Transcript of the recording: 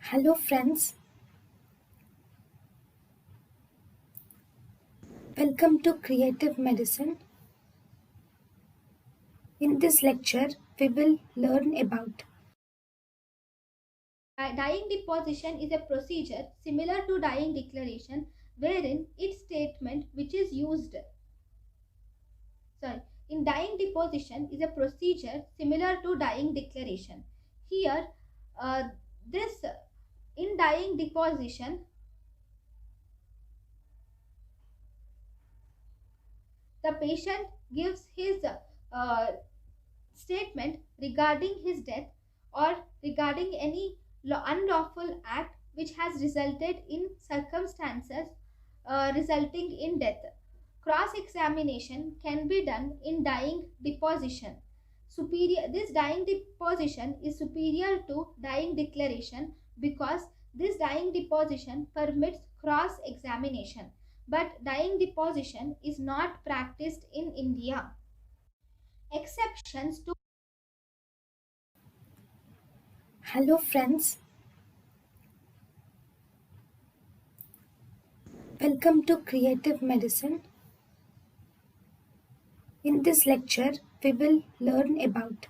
Hello friends, welcome to Creative Medicine. In this lecture, we will learn about Dying deposition is a procedure similar to dying declaration wherein its statement which is used sorry in dying deposition is a procedure similar to dying declaration. Here this in dying deposition the patient gives his statement regarding his death or regarding any unlawful act which has resulted in circumstances resulting in death. Cross examination can be done in dying deposition. This dying deposition is superior to dying declaration because this dying deposition permits cross examination, but dying deposition is not practiced in India. Exceptions to Hello friends, welcome to Creative Medicine. In this lecture, we will learn about